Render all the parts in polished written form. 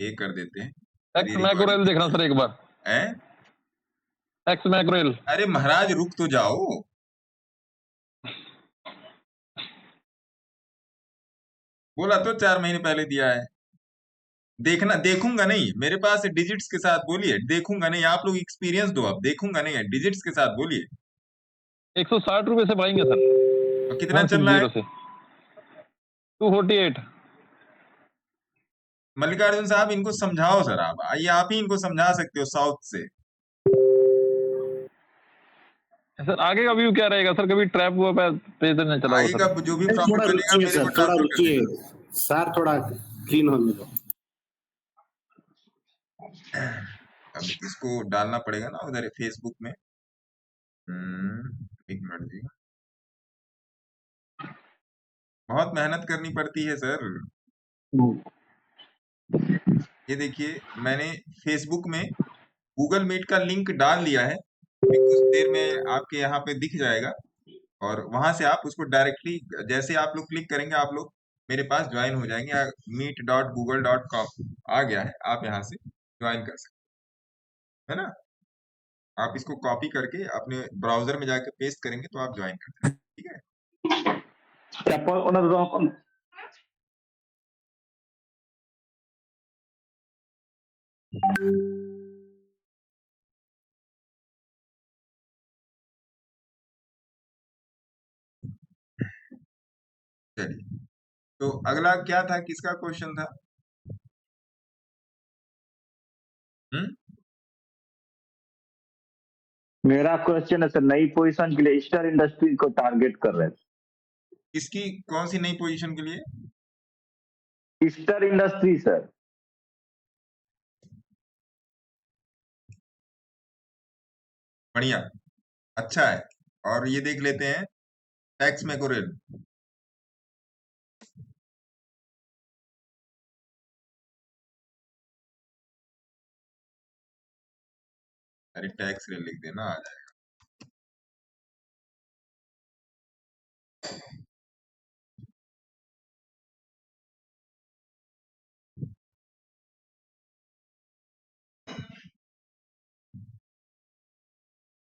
ये कर देते हैं। एक्स मैक्रोरेल देखना सर एक बार। है एक्स मैक्रोरेल। अरे महाराज रुक तो जाओ। बोला तो 4 महीने पहले दिया है। देखना, देखूंगा नहीं, मेरे पास डिजिट्स के साथ बोलिए, देखूंगा नहीं, आप लोग एक्सपीरियंस दो, अब देखूंगा नहीं है, डिजिट्स के साथ बोलिए। 160 से पाएंगे सर। और कितना चल रहा है? 160 से 248। मल्लिकार्जुन साहब इनको समझाओ सर, आप आइए, आप ही इनको समझा सकते हो साउथ से। सर आगे का व्यू क्या रहेगा सर? कभी ट्रैप हुआ पे तो नहीं चला आगे सर? का जो भी प्रॉफिट थोड़ा बनेगा रुकिए मेरे सर, को थोड़ा ट्रांसफर कर रुकिए देना। सर, थोड़ा क्लीन होने दो। अब इसको डालना पड़ेगा ना उधर फेसबुक में। एक मिनट जी, बहुत मेहनत करनी पड़ती है सर। ये देखिए, मैंने फेसबुक में गूगल मीट का लिंक डाल दिया है, अभी कुछ देर में आपके यहाँ पे दिख जाएगा, और वहां से आप उसको डायरेक्टली, जैसे आप लोग क्लिक करेंगे, आप लोग मेरे पास ज्वाइन हो जाएंगे। meet.google.com आ गया है, आप यहाँ से ज्वाइन कर सकते हैं ना। आप इसको कॉपी करके अपने ब्राउजर में जाके पेस्ट करेंगे तो आप ज्वाइन कर सकते हैं, ठीक है। चलिए, तो अगला क्या था, किसका क्वेश्चन था? हम्म मेरा क्वेश्चन है सर, नई पोजीशन के लिए स्टार इंडस्ट्री को टारगेट कर रहे किसकी, कौन सी नई पोजीशन के लिए? हैं। Star industry sir. बढ़िया, अच्छा है। और ये देख लेते हैं टैक्स मैकोरेल। अरे टैक्स रेल लिख देना, आ जाएगा।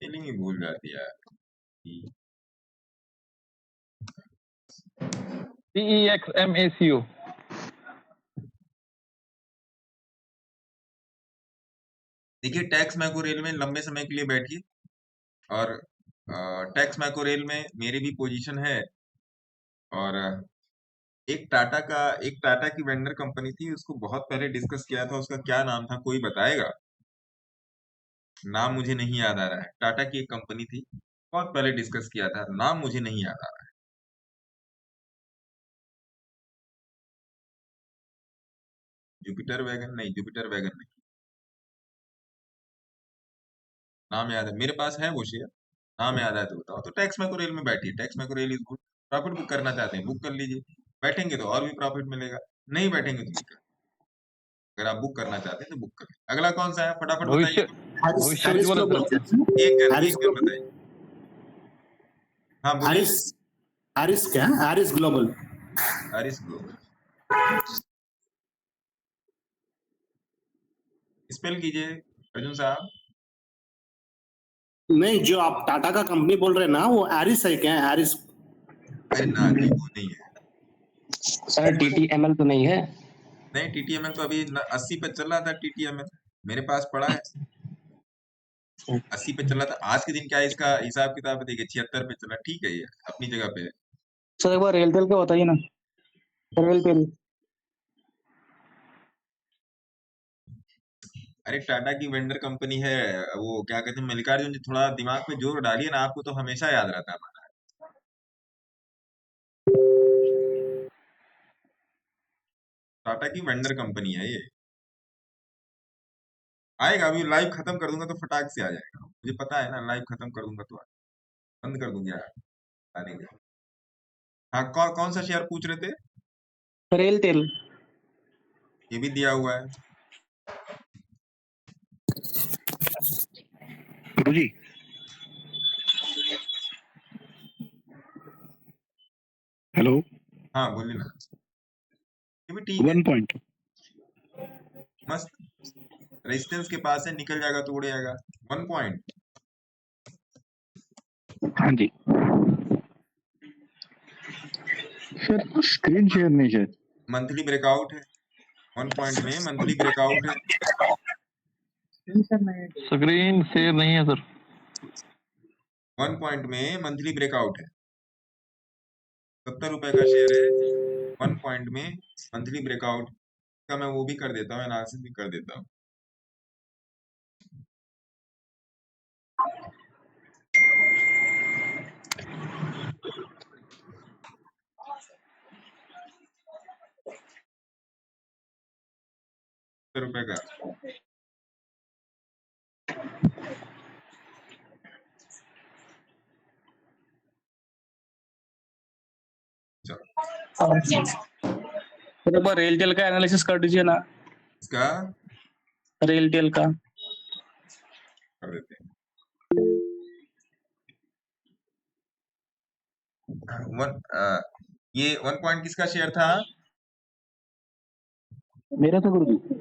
स्पेलिंग ही भूल जाती है यार। TEXMACO। देखिए, टैक्स मैको रेल में लंबे समय के लिए बैठिए, और टैक्स मैको रेल में मेरी भी पोजीशन है। और एक टाटा की वेंडर कंपनी थी, उसको बहुत पहले डिस्कस किया था, उसका क्या नाम था, कोई बताएगा? नाम मुझे नहीं याद आ रहा है। टाटा की एक कंपनी थी, बहुत पहले डिस्कस किया था, नाम मुझे नहीं याद आ रहा है। जुपिटर वैगन नहीं, जुपिटर वैगन नहीं, नाम याद है मेरे पास, है वो शेयर, नाम याद आया तो बताओ। तो टैक्स मैको रेल में बैठिए, Texmaco rail is good. Profit book करना चाहते हैं, बुक कर लीजिए। बैठेंगे तो और भी प्रॉफिट मिलेगा, नहीं बैठेंगे तो दिक्कत। अगर आप बुक करना चाहते हैं तो बुक कर। अगला कौन सा है, फटाफट भविष्य बताइए। भविष्य उज्ज्वल एक कर बताइए। हाँ बोलिए। आरिस क्या? Aaris global. Aaris global, spell कीजिए अर्जुन साहब। नहीं, जो आप टाटा का कंपनी बोल रहे हैं ना, वो आरिस है क्या? आरिस? अरे ना जी, वो नहीं है सर। TTML तो नहीं है? नहीं, टीटीएमएल तो अभी 80 पे चल रहा था। टीटीएमएल मेरे पास पड़ा है, 80 पे चला था। आज के दिन क्या है इसका हिसाब किताब देखिए, 76 पे चला। ठीक है, ये अपनी जगह पे है। सर एक बार रेलटेल का बताइए ना। रेलटेल। अरे टाटा की वेंडर कंपनी है, वो क्या कहते हैं, मल्लिकार्जुन जी, थोड़ा दिमाग पे जोर डालिए ना, आपको तो हमेशा याद रहता है हमारा। टाटा की वेंडर कंपनी है ये। आएगा, अभी लाइव खत्म कर दूंगा तो फटाक से आ जाएगा, मुझे पता है ना, लाइव खत्म कर दूंगा तो बंद कर दूंगा आने के। हाँ, कौन सा शेयर पूछ रहे थे? रेलटेल। ये भी दिया हुआ है। गुरुजी, हेलो। हाँ बोलिए ना, ये भी ठीक है। 1 पॉइंट। रेजिस्टेंस के पास है, निकल जाएगा तो उड़ जाएगा 1 पॉइंट। हाँ जी सर स्क्रीन शेयर नहीं है। मंथली ब्रेकआउट है, 1 पॉइंट में मंथली ब्रेकआउट है। स्क्रीन शेयर नहीं है सर। 1 पॉइंट में मंथली ब्रेकआउट है, 70 रुपए का शेयर है, 1 पॉइंट में मंथली ब्रेकआउट का मैं वो भी कर देता हूँ, एनालिसिस भी कर देता हूँ। रुपए का सर एक बार रेलटेल का एनालिसिस कर दीजिए ना। इसका रेलटेल का कर देते हैं। ये 1 पॉइंट किसका शेयर था? मेरा था गुरुजी।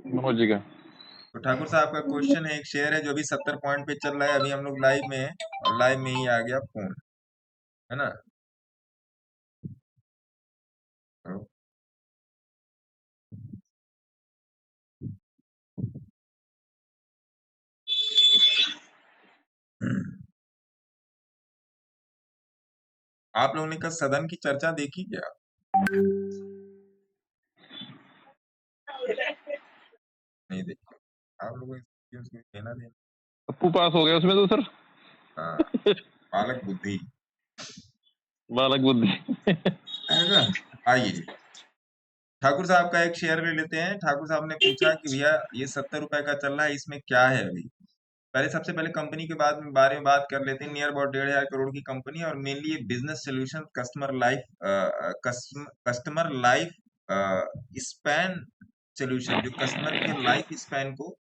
मनोज जी का। तो ठाकुर साहब का क्वेश्चन है, एक शेयर है जो अभी 70 पॉइंट पे चल रहा है, अभी हम लोग लाइव में हैं और लाइव में ही आ गया फोन, है ना। आप लोगों ने कल सदन की चर्चा देखी क्या? नहीं देखी। आप लोगों को उसमें लेना देना। पप्पू पास हो गया उसमें तो सर। हाँ, बालक बुद्धि बालक बुद्धि। है ना। आइए ठाकुर साहब का एक शेयर ले लेते हैं। ठाकुर साहब ने पूछा कि भैया ये 70 रुपए का चल रहा है, इसमें क्या है अभी। पहले सबसे पहले कंपनी के बारे में बात कर लेते हैं। नियर अबाउट 1,500 करोड़ की कंपनी और मेनली ये business solution customer life span solution, जो कस्टमर के लाइफ स्पैन को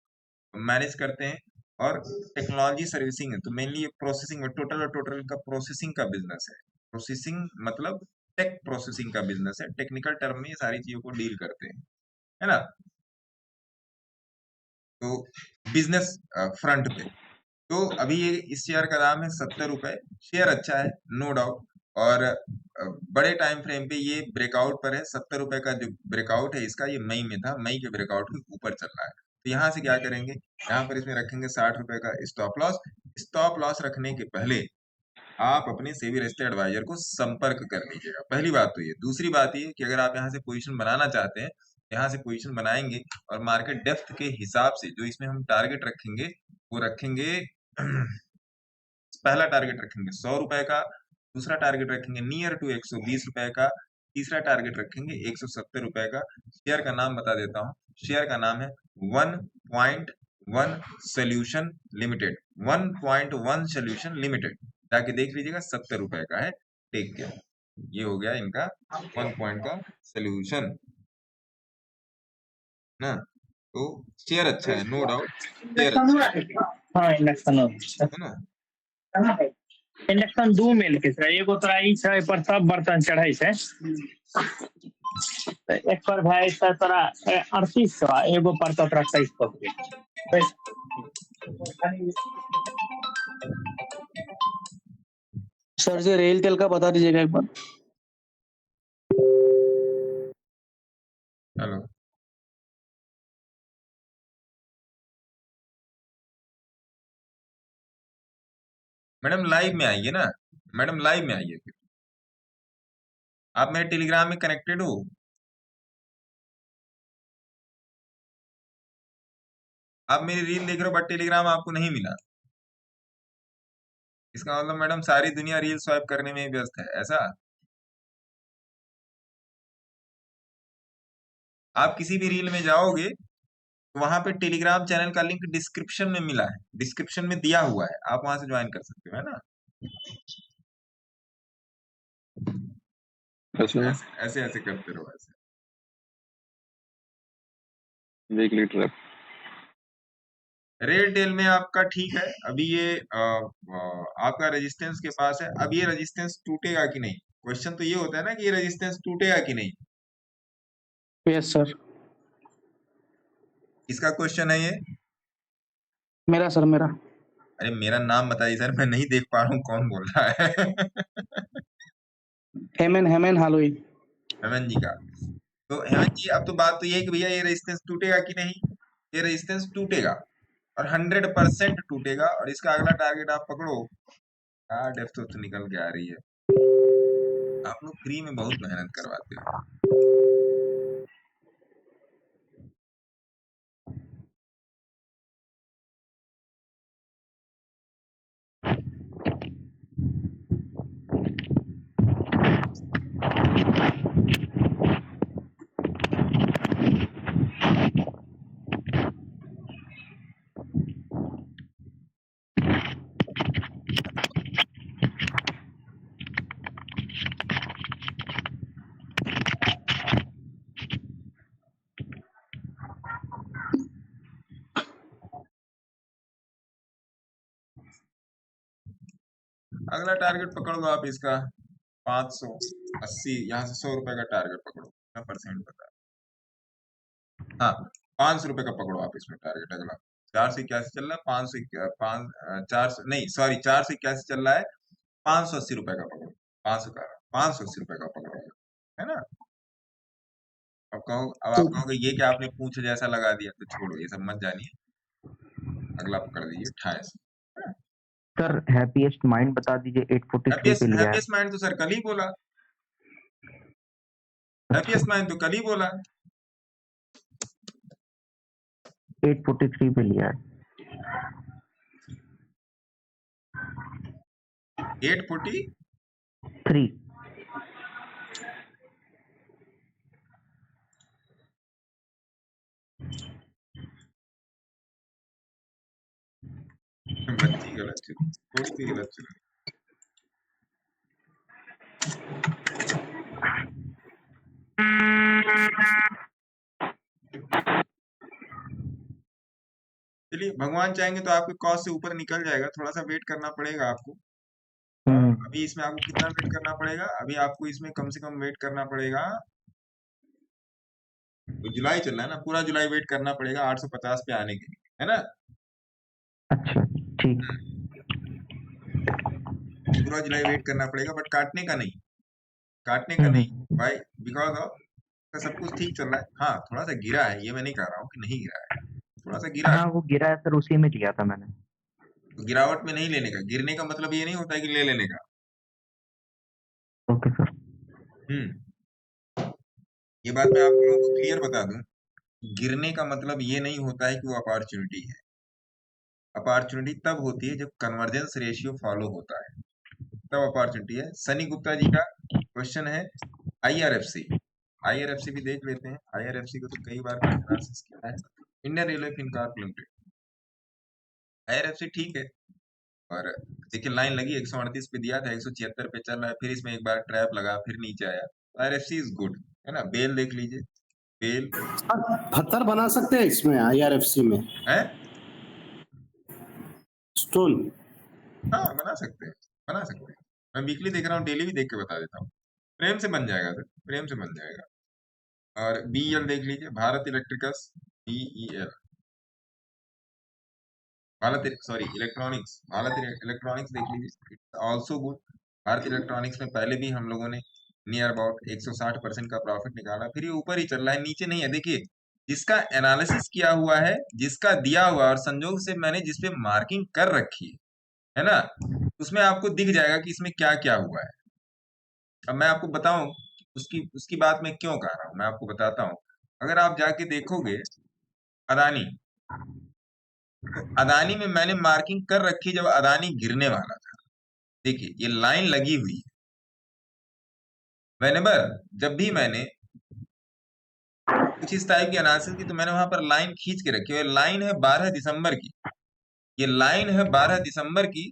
मैनेज करते हैं, और टेक्नोलॉजी सर्विसिंग है। तो मेनली ये प्रोसेसिंग में टोटल का प्रोसेसिंग का बिजनेस है। प्रोसेसिंग मतलब टेक प्रोसेसिंग का बिजनेस है, टेक्निकल टर्म में ये सारी चीजों को डील करते हैं, है ना। तो बिजनेस फ्रंट पे तो अभी ये इस शेयर का दाम है 70 रुपए। शेयर अच्छा है, नो डाउट, और बड़े टाइम फ्रेम पे ये ब्रेकआउट पर है। 70 रुपए का जो ब्रेकआउट है इसका, ये मई में था, मई के ब्रेकआउट के ऊपर चल रहा है। तो यहाँ से क्या करेंगे, यहाँ पर इसमें रखेंगे 60 रुपए का स्टॉप लॉस। स्टॉप लॉस रखने के पहले आप अपने सेबी रजिस्टर्ड एडवाइजर को संपर्क कर लीजिएगा। पहली बात तो ये। दूसरी बात ये कि अगर आप यहाँ से पोजीशन बनाना चाहते हैं, यहाँ से पोजीशन बनाएंगे और मार्केट डेप्थ के हिसाब से जो इसमें हम टारगेट रखेंगे, वो रखेंगे पहला टारगेट रखेंगे 100 रुपए का, दूसरा टारगेट रखेंगे नियर टू 120 रुपए का, तीसरा टारगेट रखेंगे 170 रुपए का। शेयर का नाम बता देता हूँ, शेयर का नाम है 1.1 सोल्यूशन लिमिटेड। 1.1 सोल्यूशन लिमिटेड, जाके देख लीजिएगा, 70 रुपए का है। Take care. ये हो गया इनका 1 पॉइंट का सोल्यूशन ना। तो शेयर अच्छा है, नो डाउट, शेयर अच्छा हाँ इंडक्शन है ना। इंडक्शन 2 मिल के छै, एगो तोरा ई छै पर सब बर्तन चढ़ै छै, एक पर भाई छै तोरा 3800, एगो पर तोरा 2300। सर जी रेलटेल का बता दीजिएगा एक बार। हेलो, मैडम लाइव में आइए ना, मैडम लाइव में आइए। फिर आप मेरे टेलीग्राम में कनेक्टेड हो? आप मेरी रील देख रहे हो बट टेलीग्राम आपको नहीं मिला, इसका मतलब मैडम सारी दुनिया रील स्वाइप करने में ही व्यस्त है, ऐसा। आप किसी भी रील में जाओगे तो वहां पे टेलीग्राम चैनल का लिंक डिस्क्रिप्शन में मिला है, डिस्क्रिप्शन में दिया हुआ है, आप वहां से ज्वाइन कर सकते हो, है ना। ऐसे ऐसे करते रहो, ऐसे वीकली ट्रैप। रेलटेल में आपका ठीक है। अभी ये आपका रेजिस्टेंस के पास है। अब ये रेजिस्टेंस टूटेगा कि नहीं, क्वेश्चन तो ये होता है ना कि ये रेजिस्टेंस टूटेगा कि नहीं। Yes sir. किसका क्वेश्चन है ये? मेरा सर, मेरा। अरे मेरा नाम बताइए सर, मैं नहीं देख पा रहा हूँ कौन बोल रहा है। हेमन हालोई। हेमंत जी का। तो हेमंत जी, अब तो बात तो ये है कि भैया ये रेजिस्टेंस टूटेगा कि नहीं? ये रेजिस्टेंस टूटेगा और 100% टूटेगा, और इसका अगला टारगेट आप पकड़ो। क्या डेप्थ तो निकल के आ रही है। आप लोग फ्री में बहुत मेहनत करवाते हो। अगला टारगेट पकड़ लो आप इसका 580, यहाँ से 100 रुपए का टारगेट पकड़ो। कितना परसेंट बता? हाँ, 500 रुपए का पकड़ो आप इसमें टारगेट अगला। 481 चल रहा है, 400 नहीं सॉरी, 481 चल रहा है, 580 रुपए का पकड़ो। 580 रुपए का पकड़ो, है ना? अब आप कहोगे ये क्या आपने पूछ जैसा लगा दिया, तो छोड़ो ये सब मत जानिए, अगला पकड़ लीजिए 28। सर हैप्पीएस्ट माइंड बता दीजिए, 843 पे लिया है। हैप्पीएस्ट माइंड तो सर कल ही बोला। हैप्पीएस्ट माइंड तो कल ही बोला। 843 पे लिया है। 843 बच्ची गलत चुनी, थोड़ी सी गलत चुनी। चलिए, भगवान चाहेंगे तो आपके कॉस्ट से ऊपर निकल जाएगा, थोड़ा सा वेट करना पड़ेगा आपको। अभी इसमें आपको कितना वेट करना पड़ेगा? अभी आपको इसमें कम से कम वेट करना पड़ेगा, तो जुलाई चल रहा है ना, पूरा जुलाई वेट करना पड़ेगा 850 पे आने के लिए, है ना? अच्छा ठीक। पूरा जुलाई वेट करना पड़ेगा, बट काटने का नहीं, काटने का नहीं। भाई बिकॉज ऑफ सब कुछ ठीक चल रहा है। हाँ, थोड़ा सा गिरा है, ये मैं नहीं कह रहा हूँ कि नहीं गिरा है, थोड़ा सा गिरा है। हाँ वो गिरा है सर, उसी में लिया था मैंने। तो गिरावट में नहीं लेने का, गिरने का मतलब ये नहीं होता है कि ले लेने का। Okay sir. ये बात मैं आप लोगों को क्लियर बता दूं, गिरने का मतलब ये नहीं होता है कि वो अपॉर्चुनिटी है। अपॉर्चुनिटी तब होती है जब कन्वर्जेंस रेशियो फॉलो होता है, तब अपॉर्चुनिटी है। सनी गुप्ता जी का क्वेश्चन है आईआरएफसी। आईआरएफसी भी देख लेते हैं। आईआरएफसी को तो कई बार एनालिसिस किया है, Indian railway Fincorp limited. IRFC ठीक है, और देखिए लाइन लगी 138 पे दिया था, 176 पे चल रहा है, फिर इसमें एक बार ट्रैप लगा, फिर नीचे आया। आईआरएफसी इज गुड, है ना? बेल देख लीजिए, बेल पत्थर बना सकते हैं इसमें आईआरएफसी में, है। स्टोन। हाँ, बना सकते हैं, बना सकते हैं। मैं वीकली देख रहा हूँ, डेली भी देख के बता देता हूँ। प्रेम से बन जाएगा सर, प्रेम से बन जाएगा। और बीईएल देख लीजिए, Bharat electricals, BEL, electronics, Bharat electronics देख लीजिए, it's also good. Bharat electronics में पहले भी हम लोगों ने नियर अबाउट 160% का प्रॉफिट निकाला, फिर ये ऊपर ही चल रहा है, नीचे नहीं है। देखिए, जिसका एनालिसिस किया हुआ है, जिसका दिया हुआ, और संजोग से मैंने जिसपे मार्किंग कर रखी है ना, उसमें आपको दिख जाएगा कि इसमें क्या क्या हुआ है। अब मैं आपको बताऊं उसकी उसकी बात मैं क्यों कह रहा हूं, मैं आपको बताता हूं। अगर आप जाके देखोगे अदानी, तो अदानी में मैंने मार्किंग कर रखी जब अदानी गिरने वाला था। देखिए ये लाइन लगी हुई है, वेनेवर जब भी मैंने कुछ इस टाइप की एनालिसिस की, तो मैंने वहां पर लाइन खींच के रखी है। लाइन है 12 दिसंबर की, ये लाइन है 12 दिसंबर की।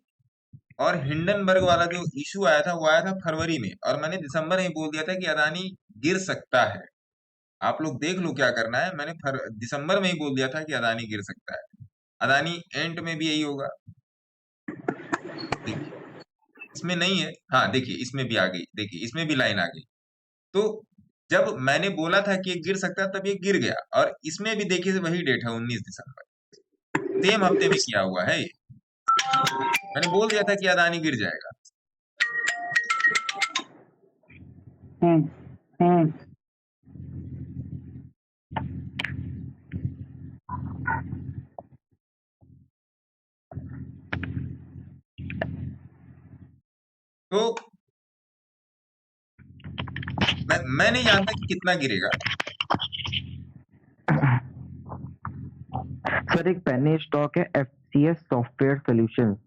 और हिंडनबर्ग वाला जो इशू आया था, वो आया था फरवरी में, और मैंने दिसंबर में बोल दिया था कि अदानी गिर सकता है। आप लोग देख लो क्या करना है, मैंने दिसंबर में ही बोल दिया था कि अदानी गिर सकता है। अदानी एंड में भी यही होगा। देखिए इसमें नहीं है, हाँ देखिए इसमें भी आ गई, देखिए इसमें भी लाइन आ गई। तो जब मैंने बोला था कि ये गिर सकता है तब ये गिर गया, और इसमें भी देखिए वही डेट है 19 दिसंबर, सेम हफ्ते में किया हुआ है ये। मैंने बोल दिया था कि अदानी गिर जाएगा। हम्म हम्म तो मैं नहीं जानता कि कितना गिरेगा। सर एक पेनी स्टॉक है FCS सॉफ्टवेयर सॉल्यूशंस।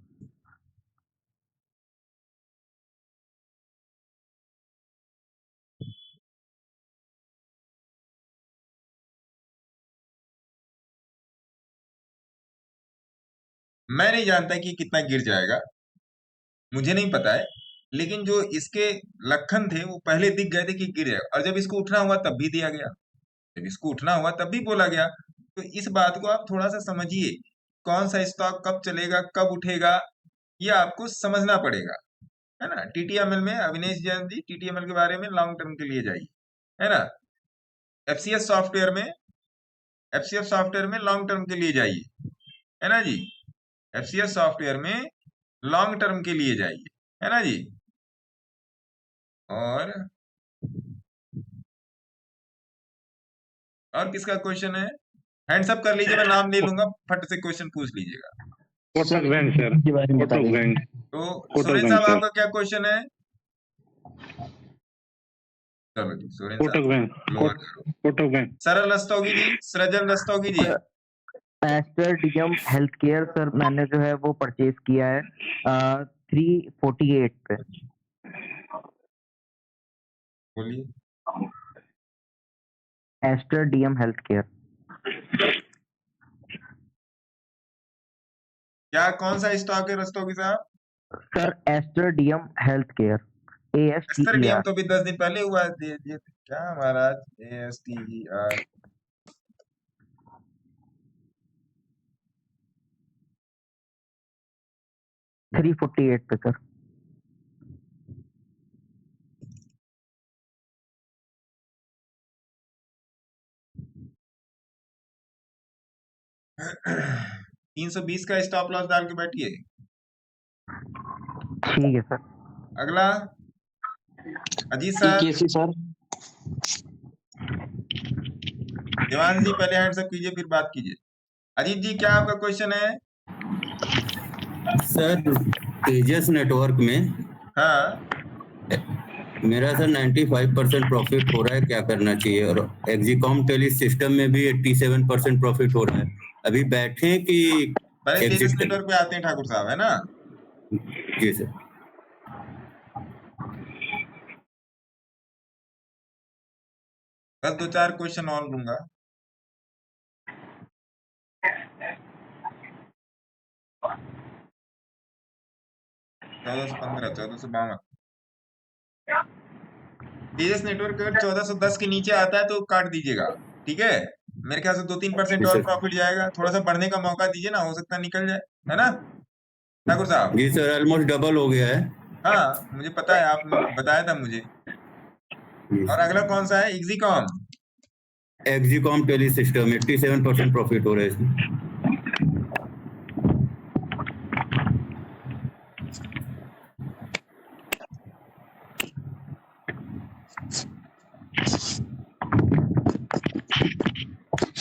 मैं नहीं जानता कि कितना गिर जाएगा, मुझे नहीं पता है, लेकिन जो इसके लक्षण थे वो पहले दिख गए थे कि गिर जाएगा, और जब इसको उठना हुआ तब भी दिया गया, जब इसको उठना हुआ तब भी बोला गया। तो इस बात को आप थोड़ा सा समझिए, कौन सा स्टॉक कब चलेगा कब उठेगा ये आपको समझना पड़ेगा, है ना। टीटीएमएल में अविनेश जैन जी, टीटीएमएल के बारे में लॉन्ग टर्म के लिए जाइए, है ना। एफसीएस सॉफ्टवेयर में लॉन्ग टर्म के लिए जाइए, है ना जी। एफसीएस सॉफ्टवेयर में लॉन्ग टर्म के लिए जाइए, है ना जी। और किसका क्वेश्चन है? हैंड्स अप कर लीजिए, मैं नाम ले लूंगा, फट से क्वेश्चन पूछ लीजिएगा। कोटक बैंक सर, के बारे में कोटक बताइए। बैंक। तो कोटक सुरेन बैंक साहब सर। आपका क्या क्वेश्चन है? चलो जी, सुरेन कोटक साहब बैंक, लोअर करो। Kotak bank. Saral Rastogi ji, Srijan Rastogi ji. Aster DM health care sir मैंने जो है वो परचेज किया है 348 पे। बोलिए। Ester DM health care. क्या कौन सा स्टॉक है रस्तोगी साहब? Sir ester DM health care Aster DM ASTER। तो भी 10 दिन पहले हुआ है। क्या महाराज, ASTER 348 पे सर। $320 का स्टॉप लॉस डाल के बैठिए। ठीक है सर। अगला अजीत सर। कैसी सर? देवांश जी पहले हैंड्स अप कीजिए फिर बात कीजिए। अजीत जी क्या आपका क्वेश्चन है? सर तेजस नेटवर्क में हाँ, मेरा सर 95% प्रॉफिट हो रहा है, क्या करना चाहिए? और एक्जिकॉम टेली सिस्टम में भी 87% प्रॉफिट हो रहा है, अभी बैठे कि पहले तेजस एग्जिट नेटवर्क पे आते हैं ठाकुर साहब, है ना। जी सर। बस 2-4 क्वेश्चन और लूंगा। 1415, 1452। तेजस नेटवर्क अगर 1410 के नीचे आता है तो काट दीजिएगा, ठीक है। मेरे ख्याल से 2-3% जी और सर। प्रॉफिट जाएगा, थोड़ा सा बढ़ने का मौका दीजिए ना, हो सकता है निकल जाए, है ना ठाकुर साहब। जी सर, ऑलमोस्ट डबल हो गया है। हाँ मुझे पता है, आपने बताया था मुझे। और अगला कौन सा है? एक्जिकॉम। एक्जिकॉम टेली सिस्टम 87% प्रॉफिट हो रहा है इसमें।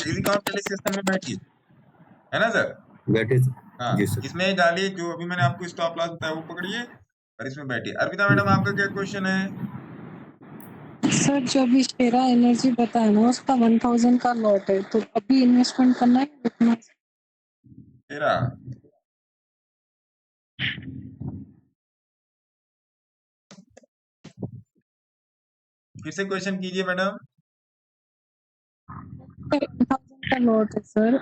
एक्जिकॉम टेली सिस्टम में बैठिए, है ना सर। बैठे हाँ, जी सर। इसमें डालिए जो अभी मैंने आपको स्टॉप लॉस बताया वो पकड़िए, और इसमें बैठिए। अर्पिता मैडम आपका क्या क्वेश्चन है? सर जो अभी शेरा एनर्जी बताया ना उसका 1000 का लॉट है, तो अभी इन्वेस्टमेंट करना है कितना? तेरा फिर से क्वेश्चन कीजिए मैडम। 1000 का लॉट है सर,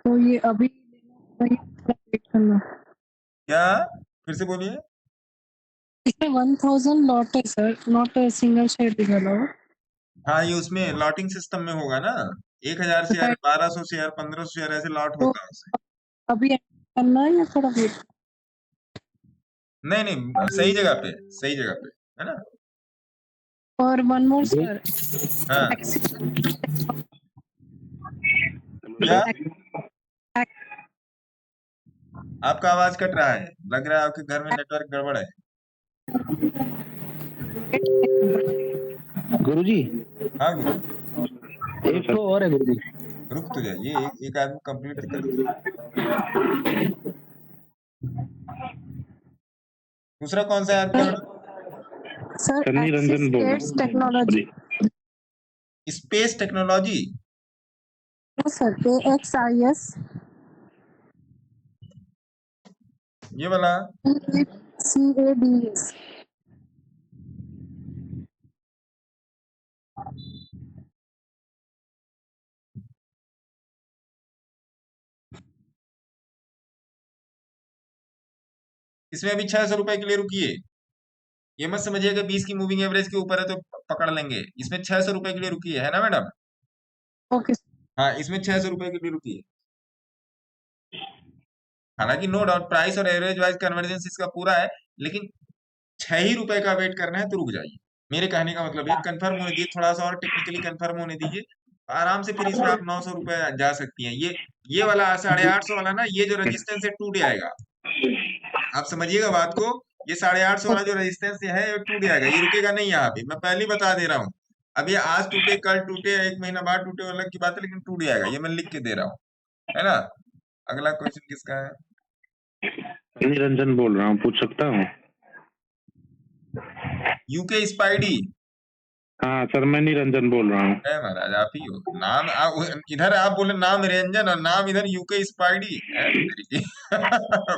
तो ये अभी लेना है या थोड़ा वेट करना? क्या? फिर से बोलिए। इसमें 1000 लॉट है सर, नॉट सिंगल शेयर दिखाना हो। हाँ, ये उसमें लॉटिंग सिस्टम में होगा ना, 1000 शेयर, 1200 शेयर, 1500 शेयर, ऐसे लॉट तो होता है उससे। अभी करना है या थोड़ा वेट? नहीं नहीं, सही जगह पे, सही जगह पे, है ना। और वन मोर सर, हाँ क्या आपका आवाज कट रहा है, लग रहा है आपके घर में नेटवर्क गड़बड़ है। गुरुजी हाँ गुरु, एक तो और है गुरुजी। रुक तो जाइए, एक आदमी कंप्लीट कर दे। दूसरा कौन सा है आपका मैडम? सर सन्नी रंजन बोल रहा axis technology. Space technology. Sir AXIS ये वाला CADS। इसमें अभी 600 रुपए के लिए रुकिए, ये मत समझिएगा 20 की मूविंग एवरेज के ऊपर है तो पकड़ लेंगे। इसमें 600 रुपए के लिए रुकिए, है ना मैडम? ओके हाँ इसमें 600 रुपए के लिए रुकिए। हालांकि नो डाउट प्राइस और एवरेज वाइज कन्वर्जेंस इसका पूरा है, लेकिन 6 ही रुपए का वेट करना है तो रुक जाइए। मेरे कहने का मतलब ये कंफर्म होने दीजिए, थोड़ा सा और टेक्निकली कंफर्म होने दीजिए, आराम से फिर इसमें आप 900 रुपए जा सकती हैं। ये वाला 850 वाला ना, ये जो रेजिस्टेंस है टूट जाएगा, आप समझिएगा बात को। ये 850 वाला जो रेजिस्टेंस है ये टूट जाएगा, ये रुकेगा नहीं यहाँ पे, मैं पहले ही बता दे रहा हूँ। अब ये आज टूटे कल टूटे 1 महीना बाद टूटे वो अलग की बात है, लेकिन टूट जाएगा, ये मैं लिख के दे रहा हूँ, है ना। अगला क्वेश्चन किसका है? निरंजन बोल रहा हूँ, पूछ सकता हूँ? UK spidey. हाँ सर, मैं निरंजन बोल रहा हूँ। है महाराज, आप ही हो। नाम इधर आप बोले नाम निरंजन और नाम इधर यूके स्पाइडी है तेरी की।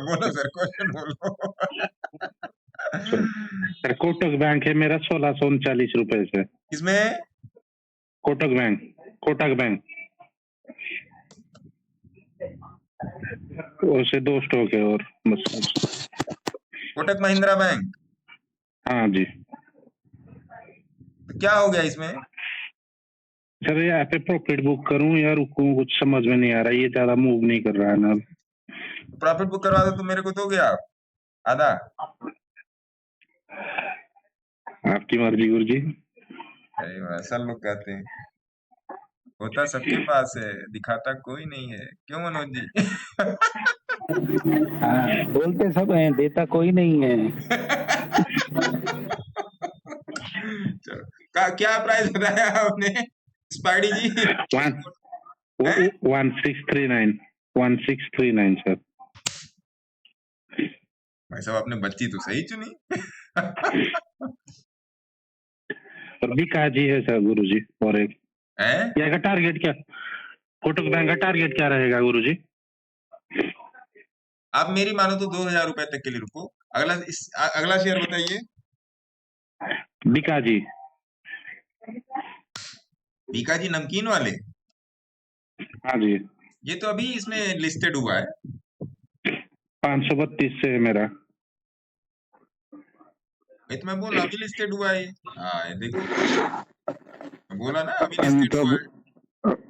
बोलो सर, क्वेश्चन बोलो। सर कोटक बैंक है मेरा 1639 रुपए से। इसमें कोटक बैंक उसे 2 स्टॉक है और बस। कोटक महिंद्रा बैंक। हाँ जी तो क्या हो गया इसमें? सर, यहाँ पे प्रॉफिट बुक करूँ या रुकूं, कुछ समझ में नहीं आ रहा, ये ज्यादा मूव नहीं कर रहा है ना। प्रॉफिट बुक करवा दो तो मेरे को दोगे आप आधा? आपकी मर्जी गुरुजी। अरे सब लोग कहते हैं, होता सबके पास है, दिखाता कोई नहीं है, क्यों मनोज जी? हाँ, बोलते सब हैं, देता कोई नहीं है। चलो क्या प्राइस बताया आपने स्पाइडी जी? 1639 सर। भाई साहब आपने बच्ची तो सही चुनी। और बीकाजी है सर गुरुजी, और एक है क्या का टारगेट, क्या कोटक बैंक का टारगेट क्या रहेगा गुरुजी? आप मेरी मानो तो 2000 रुपए तक के लिए रुको। अगला शेयर बताइए। बीकाजी नमकीन वाले। हाँ जी, ये तो अभी इसमें लिस्टेड हुआ है। 532 से है मेरा। ये तो मैं बोला अभी लिस्टेड हुआ है। हाँ ये देखो, मैं बोला ना अभी लिस्टेड हुआ है।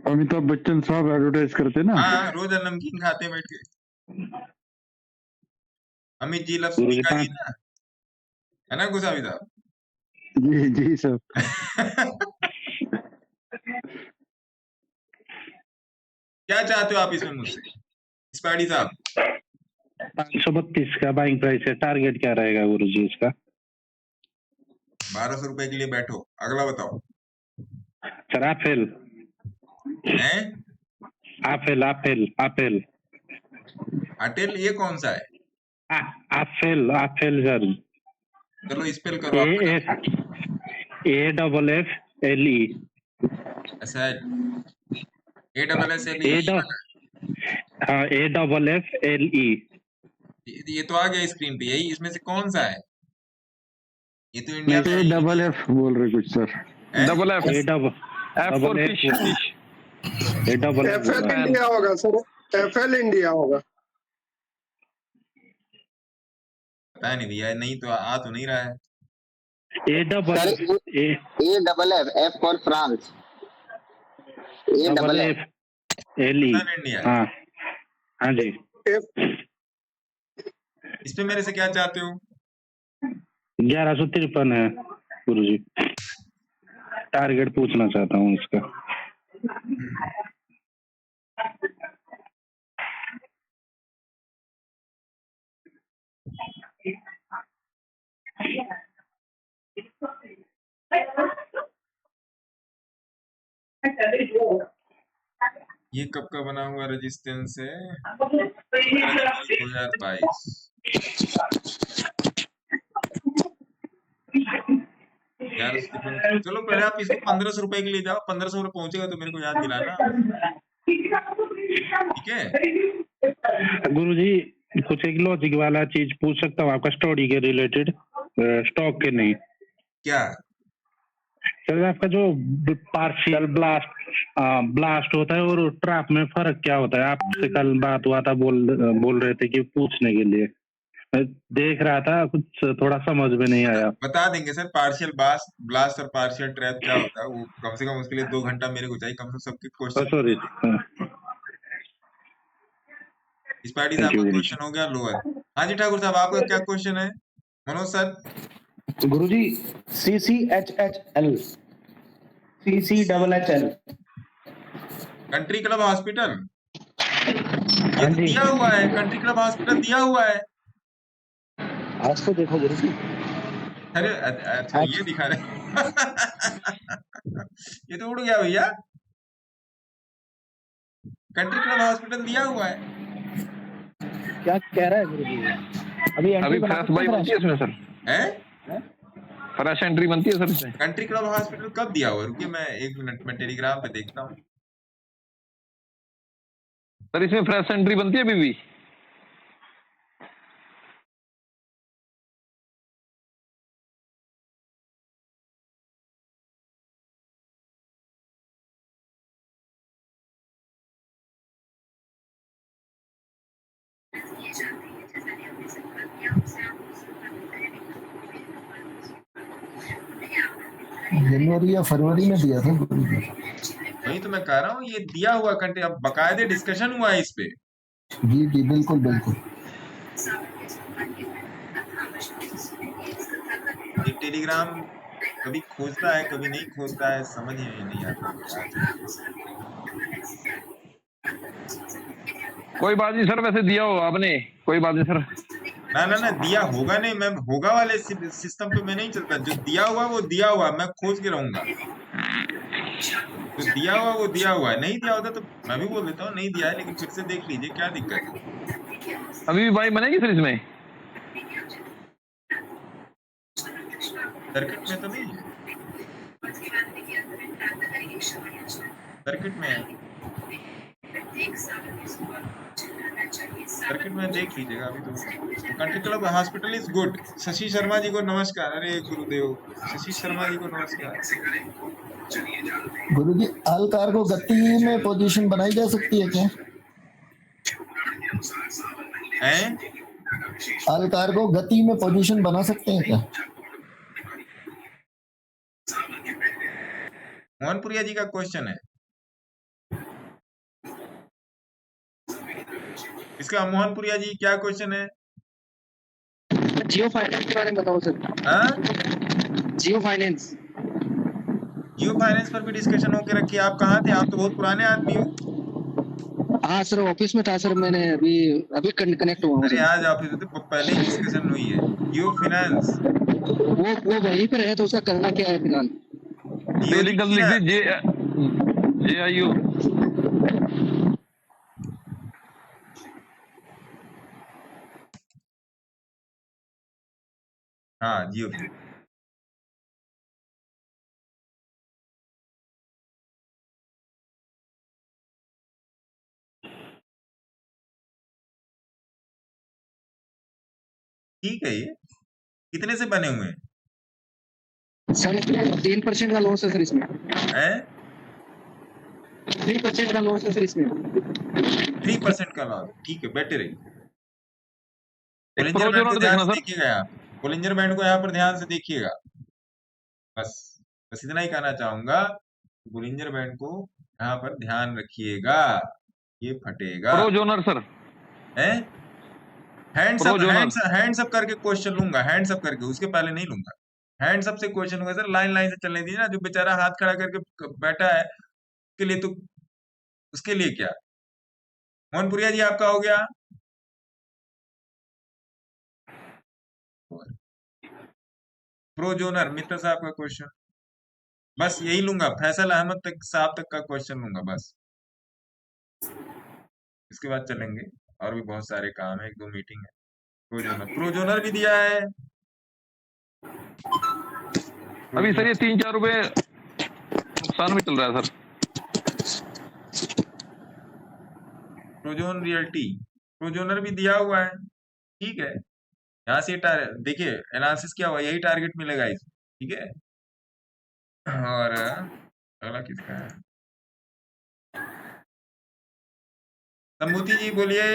अमिताभ बच्चन साहब एडवर्टाइज करते ना। हाँ रोज नमकीन खाते हैं बैठ के। अमित जी लफ्ज गुरुजी जी ना, है ना गुस्सावी साहब? जी सर। क्या चाहते हो आप इसमें मुझसे स्पाइडी साहब? 532 का बाइंग प्राइस है, टारगेट क्या रहेगा गुरुजी इसका? 1200 रुपए के लिए बैठो। अगला बताओ। सर एप्पल हैं? एप्पल अटेल ये कौन सा है? Apple sir. चलो स्पेल करो आप। AFFLE। ऐसा है AFFLE। हाँ AFFLE। ये तो आ गया स्क्रीन पे, यही इसमें से कौन सा है? ये तो इंडिया में डबल एफ बोल रहे कुछ sir. Double F for fish. FL India होगा सर, एफएल इंडिया होगा। पता नहीं भैया, नहीं तो आ तो नहीं रहा है। F for France। AFFLE। India. हाँ जी। इस पे मेरे से क्या चाहते हो? 1153 है गुरुजी। टारगेट पूछना चाहता हूँ इसका। ये कब का बना हुआ रेजिस्टेंस है? 2022। चलो पहले आप इसको 1500 रुपए के लिए जाओ, 1500 रुपए पहुंचेगा तो मेरे को याद दिलाना, ठीक है? गुरुजी कुछ एक लॉजिक वाला चीज पूछ सकता हूँ आपका स्टोरी के रिलेटेड, स्टॉक के नहीं। क्या सर आपका जो पार्शियल ब्लास्ट होता है और ट्रैप में फर्क क्या होता है? आपसे कल बात हुआ था, बोल रहे थे कि पूछने के लिए, मैं देख रहा था, कुछ थोड़ा समझ में नहीं आया। बता देंगे सर, पार्शियल ब्लास्ट और पार्शियल ट्रैप क्या होता है वो कम से कम उसके लिए 2 घंटा मेरे को चाहिए, कम से कम सबके क्वेश्चन। सॉरी, इस पार्टी से आपका क्वेश्चन हो गया लोअर। हाँ जी ठाकुर साहब, आपका क्या क्वेश्चन है? मनोज सर। गुरुजी CCHHL CCHHL country club hospital, ये तो दिया हुआ है, कंट्री क्लब हॉस्पिटल दिया हुआ है। आज तो देखो गुरुजी। अरे अच्छा ये दिखा रहे ये तो उड़ गया भैया, कंट्री क्लब हॉस्पिटल दिया हुआ है। क्या कह रहा है गुरुजी? अभी फ्रेश बाई बनती है इसमें सर, हैं? फ्रेश एंट्री बनती है सर इसमें। कंट्री क्लब हॉस्पिटल कब दिया हुआ? रुकिए मैं 1 मिनट में टेलीग्राम पे देखता हूँ। सर इसमें फ्रेश एंट्री बनती है अभी भी? जनवरी या फरवरी में दिया था। वही तो मैं कह रहा हूँ, ये दिया हुआ कंट्री, अब बकायदे डिस्कशन हुआ है इस पे। जी जी बिल्कुल बिल्कुल। ये टेलीग्राम कभी खोजता है कभी नहीं खोजता है, समझ ही नहीं आता। कोई बात नहीं सर, वैसे दिया हो आपने, कोई बात नहीं सर। ना दिया होगा नहीं, मैं होगा वाले सिस्टम पे मैं नहीं चलता, जो दिया हुआ वो दिया हुआ, मैं खोज के रहूंगा। तो दिया हुआ वो दिया हुआ है, नहीं दिया होता तो मैं भी बोल देता हूँ नहीं दिया है, लेकिन फिर से देख लीजिए क्या दिक्कत है। अभी भी बाई बनेगी सर इसमें? सर्किट में तो नहीं, सर्किट में है, सर्किट में देख लीजिएगा। अभी तो country club hospital is good. Shashi Sharma ji को नमस्कार। अरे गुरुदेव, शशि शर्मा जी को नमस्कार। गुरुजी अल कार्गो गति में पोजीशन बनाई जा सकती है क्या? हैं? अल कार्गो गति में पोजीशन बना सकते हैं क्या? मोहनपुरिया जी का क्वेश्चन है इसका। मोहनपुरिया जी क्या क्वेश्चन है? जियो फाइनेंस के बारे में बताओ सर। हाँ, जियो फाइनेंस पर भी डिस्कशन होके रखी है। आप कहाँ थे? आप तो बहुत पुराने आदमी हो। हाँ सर, ऑफिस में था सर, मैंने अभी कनेक्ट हुआ हूँ। अरे आज ऑफिस में तो पहले ही डिस्कशन हुई है। जियो फाइनेंस वो वहीं पर है, तो उसका करना क्या है फिलहाल? JIO। हाँ जियो। ठीक है, ये कितने से बने हुए हैं? सर 3% का लॉस है सर इसमें। 3% का लॉस है सर इसमें। 3% का लॉस, ठीक है, बेटर है। एक बोलिंजर बैंड को ध्यान से देखना देखिएगा आप, बोलिंजर बैंड को यहाँ पर ध्यान से देखिएगा। बस इतना ही कहना चाहूंगा, बोलिंजर बैंड को यहाँ पर ध्यान रखिएगा, ये फटेगा। प्रोजोनर सर हैं? हैंड्स अप करके क्वेश्चन लूंगा, हैंड्स अप करके, उसके पहले नहीं लूंगा। हैंड सबसे क्वेश्चन होगा सर, लाइन लाइन से चलने दीजिए ना, जो बेचारा हाथ खड़ा करके बैठा है उसके लिए तो, उसके लिए क्या। मोहनपुरिया जी आपका हो गया। प्रोजोनर मित्र साहब का क्वेश्चन, बस यही लूंगा, फैसल अहमद तक साहब तक का क्वेश्चन लूंगा बस, इसके बाद चलेंगे, और भी बहुत सारे काम है, 1-2 मीटिंग है। प्रोजोनर, प्रोजोनर भी दिया है अभी सर ये 3-4 रुपए नुकसान में चल रहा है सर। प्रोजोन रियल्टी, प्रोजोनर भी दिया हुआ है, ठीक है। यहाँ से देखिए एनालिसिस क्या हुआ, यही टारगेट मिलेगा इस, ठीक है। और अगला किसका है, सम्मुति जी बोलिए।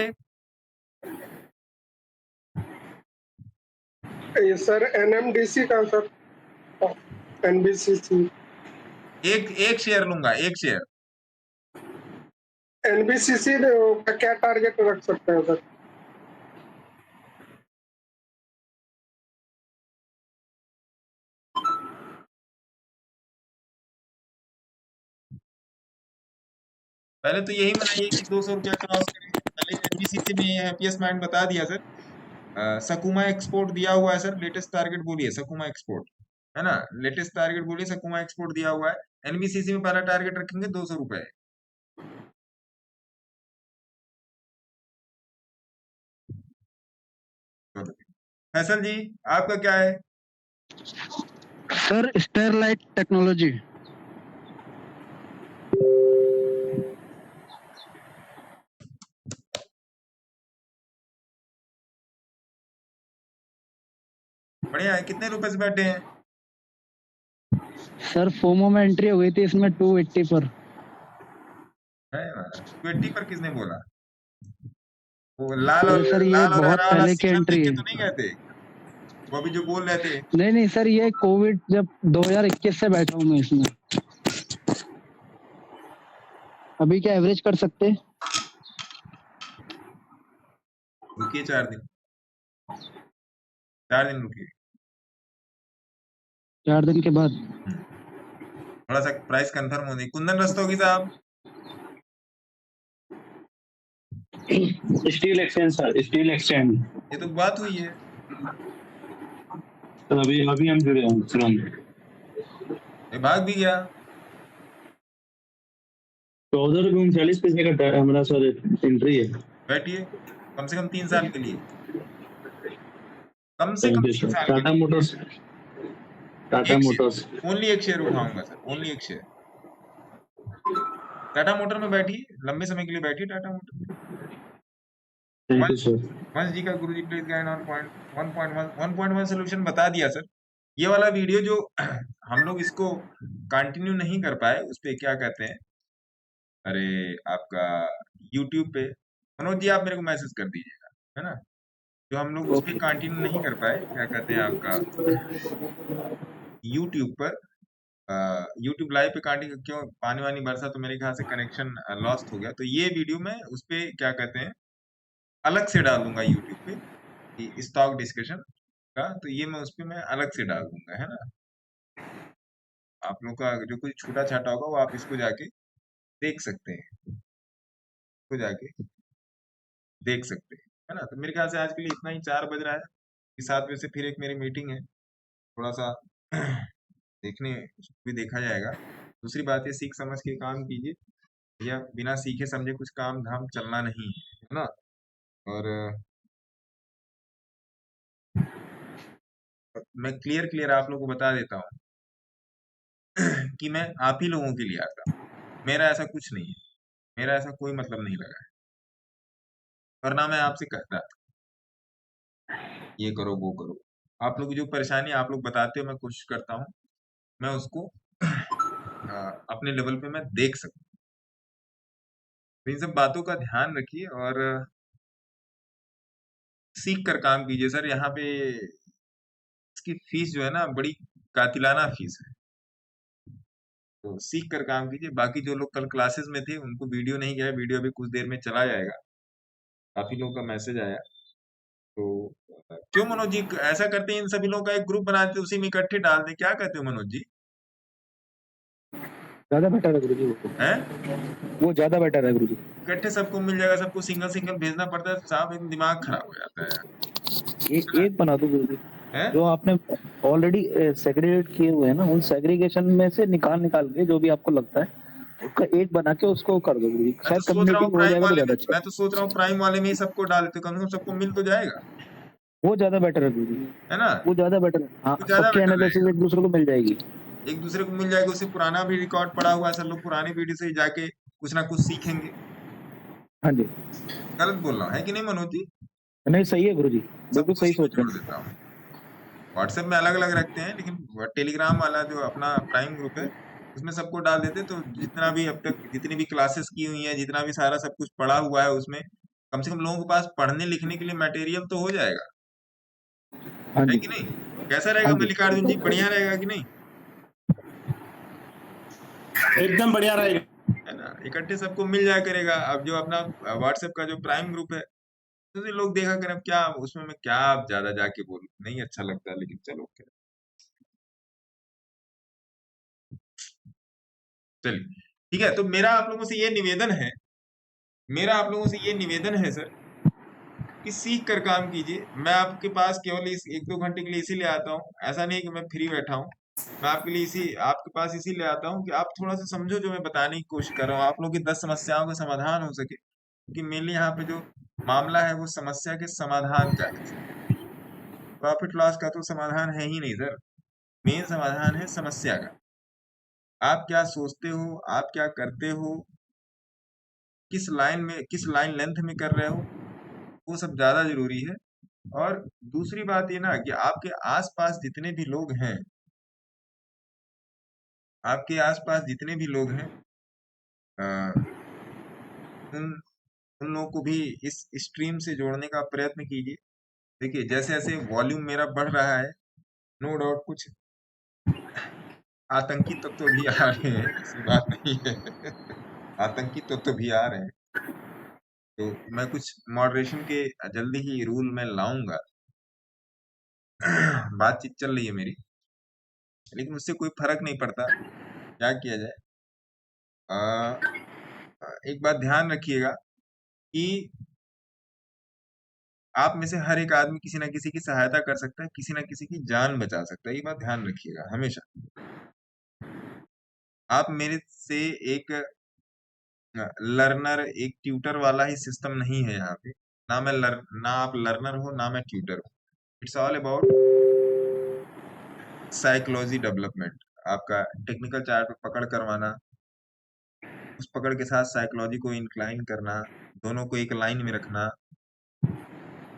ये सर एनएमडीसी का सर, एनबीसीसी, एक शेयर लूंगा, एक शेयर। एनबीसीसी का क्या टारगेट रख सकते हैं सर? पहले तो यही बनाइए कि 200 रुपया क्रॉस करें। पहले एनबीसीसी में हैप्पीएस्ट माइंड बता दिया सर। सकुमा एक्सपोर्ट दिया हुआ है सर, लेटेस्ट टारगेट बोलिए सकुमा एक्सपोर्ट, है ना, लेटेस्ट टारगेट बोलिए, सकुमा एक्सपोर्ट दिया हुआ है। एनबीसीसी में पहला टारगेट रखेंगे 200 रुपए। फैसल जी आपका क्या है? Sir Sterlite technology. बढ़िया है, कितने रुपए से बैठे हैं? सर फोमो में एंट्री हो गई थी इसमें 280 पर। 20 पर किसने बोला? वो लाल और सर ये लाल और बहुत हरा वाला पहले की सिग्नल एंट्री देख के है। तो नहीं गए थे वो अभी जो बोल रहे थे? नहीं सर, ये कोविड जब 2021 से बैठा हूँ मैं इसमें। अभी क्या एवरेज कर सकते? रुकिए 4 दिन, 4 दिन रुकिए, 4 दिन के बाद थोड़ा सा प्राइस कंफर्म होने। कुंदन रस्तोगी साहब, steel exchange sir, steel exchange. ये तो बात हुई है। तो अभी हम जुड़े हैं तुरंत। ये भाग भी गया। 14.39 पैसे का हमारा सर एंट्री है। बैठिए, कम से कम 3 साल के लिए, कम से कम 3 साल Tata Motors, Tata Motors only एक शेयर उठाऊंगा सर, ओनली एक शेयर। टाटा मोटर में बैठिए, लंबे समय के लिए बैठिए टाटा मोटर में। Thank you sir. वंश जी का गुरुजी प्लीज गाइड ऑन 1.1 सोल्यूशन बता दिया सर। ये वाला वीडियो जो हम लोग इसको कंटिन्यू नहीं कर पाए, उस पे क्या कहते हैं, अरे आपका YouTube पे मनोज जी आप मेरे को मैसेज कर दीजिएगा, है ना, जो हम लोग उस पे कंटिन्यू नहीं कर पाए, क्या कहते हैं आपका YouTube पर, YouTube लाइव पे कंटिन्यू, क्यों पानी वानी बरसा तो मेरे ख्याल से कनेक्शन लॉस्ट हो गया, तो ये वीडियो में उस पे क्या कहते हैं अलग से डाल दूंगा YouTube पे, कि स्टॉक डिस्कशन का, तो ये मैं उस पे मैं अलग से डाल दूंगा, है ना। आप लोग का जो कुछ छूटा छाटा होगा वो आप इसको जाके देख सकते हैं, इसको जाके देख सकते हैं, है ना। तो मेरे ख्याल से आज के लिए इतना ही, 4 बज रहा है, 7 बजे से फिर एक मेरी मीटिंग है, थोड़ा सा देखने उसको भी देखा जाएगा। दूसरी बात है, सीख समझ के काम कीजिए, या बिना सीखे समझे कुछ काम धाम चलना नहीं है ना। और मैं क्लियर आप लोगों को बता देता हूँ कि मैं आप ही लोगों के लिए आता हूँ, मेरा ऐसा कुछ नहीं है, मेरा ऐसा कोई मतलब नहीं लगा है, और ना मैं आपसे कहता ये करो वो करो। आप लोग की जो परेशानी आप लोग बताते हो, मैं कोशिश करता हूँ मैं उसको अपने लेवल पे मैं देख सकूं। तो इन सब बातों का ध्यान रखिए और सीख कर काम कीजिए सर। यहाँ पे इसकी फीस जो है ना बड़ी कातिलाना फीस है, तो सीख कर काम कीजिए। बाकी जो लोग कल क्लासेस में थे उनको वीडियो नहीं गया, वीडियो अभी कुछ देर में चला जाएगा। काफी लोगों का मैसेज आया तो क्यों मनोज जी ऐसा करते हैं, इन सभी लोगों का एक ग्रुप बनाते उसी में इकट्ठे डाल दें, क्या कहते हो मनोज जी? ज्यादा बेटर है गुरुजी हैं? वो ज्यादा बेटर है गुरुजी। इकट्ठे सबको मिल जाएगा, सबको सिंगल सिंगल भेजना पड़ता है, साहब एकदम दिमाग खराब हो जाता है। एक बना दो गुरुजी, हैं? जो आपने ऑलरेडी सेग्रीगेट किए हुए हैं ना, उन सेग्रीगेशन में से निकाल के जो भी आपको लगता है उसका एक बना के उसको कर दो गुरुजी, मैं शायद तो सोच रहा हूँ कम्युनिटी हो प्राइम जाएगा तो वाले ज्यादा में, अच्छा मैं तो सोच रहा हूँ प्राइम वाले में ही सबको डाल देते, कम से कम सबको मिल तो जाएगा, वो ज्यादा बेटर है गुरुजी, है ना? वो ज्यादा बेटर है। हाँ, वो ज्यादा सबकी बेटर एनालिसिस रहेगा, एक दूसरे को मिल जाएगी। एक दूसरे को मिल जाएगा, उससे पुराना भी रिकॉर्ड पड़ा हुआ है, सब लोग पुरानी वीडियो से ही जाके कुछ ना कुछ सीखेंगे। हाँ जी, गलत बोल रहा हूँ है कि नहीं मनोज जी? नहीं सही है गुरुजी, बिल्कुल सबको सही उसी में सोच रहे जोड़ हैं। देता हूँ। व्हाट्सएप में अलग अलग रखते हैं, लेकिन टेलीग्राम वाला जो अपना प्राइम ग्रुप है उसमें सबको डाल देते, तो जितना भी अब तक जितनी भी क्लासेस की हुई है, जितना भी सारा सब कुछ पढ़ा हुआ है उसमें कम से कम लोगों के पास पढ़ने लिखने के लिए मटेरियल तो हो जाएगा, हाँ है जी, कि नहीं? कैसा रहेगा हाँ जी, मल्लिकार्जुन जी, बढ़िया रहेगा कि नहीं? एकदम बढ़िया रहेगा। है ना? इकट्ठे सबको मिल जाया करेगा। अब जो अपना व्हाट्सएप का जो प्राइम ग्रुप है तो भी लोग देखा करें, अब क्या उसमें मैं क्या अब ज्यादा जाके बोलूं, नहीं अच्छा लगता, लेकिन चलो क्या, चलिए ठीक है। तो मेरा आप लोगों से ये निवेदन है, मेरा आप लोगों से ये निवेदन है सर कि सीख कर काम कीजिए। मैं आपके पास केवल इस 1-2 घंटे के लिए इसीलिए आता हूँ, ऐसा नहीं कि मैं फ्री बैठा हूँ, मैं आपके लिए इसी आपके पास इसीलिए आता हूँ कि आप थोड़ा सा समझो जो मैं बताने की कोशिश कर रहा हूँ, आप लोगों की 10 समस्याओं का समाधान हो सके, क्योंकि मेनली यहाँ पे जो मामला है वो समस्या के समाधान का है, प्रॉफिट लॉस का तो समाधान है ही नहीं सर, मेन समाधान है समस्या का। आप क्या सोचते हो, आप क्या करते हो, किस लाइन में, किस लाइन लेंथ में कर रहे हो, वो सब ज्यादा जरूरी है। और दूसरी बात ये ना कि आपके आसपास जितने भी लोग हैं, आपके आसपास जितने भी लोग हैं, अ, उन उन लोगों को भी इस स्ट्रीम से जोड़ने का प्रयत्न कीजिए। देखिए जैसे जैसे वॉल्यूम मेरा बढ़ रहा है, नो डाउट कुछ आतंकी तत्व भी आ रहे हैं, ऐसी बात नहीं है आतंकी तत्व भी आ रहे हैं, तो मैं कुछ मॉडरेशन के जल्दी ही रूल में लाऊंगा बातचीत चल रही है मेरी, लेकिन उससे कोई फर्क नहीं पड़ता, क्या किया जाए। एक बात ध्यान रखिएगा कि आप में से हर एक आदमी किसी ना किसी की सहायता कर सकता है, किसी ना किसी की जान बचा सकता है, ये बात ध्यान रखिएगा हमेशा। आप मेरे से एक लर्नर, एक ट्यूटर वाला ही सिस्टम नहीं है यहाँ पे, ना आप लर्नर हो ना मैं ट्यूटर हूँ। It's all about psychology development, आपका टेक्निकल चार्ट पे पकड़ करवाना, उस पकड़ के साथ साइकोलॉजी को इंक्लाइन करना, दोनों को एक लाइन में रखना,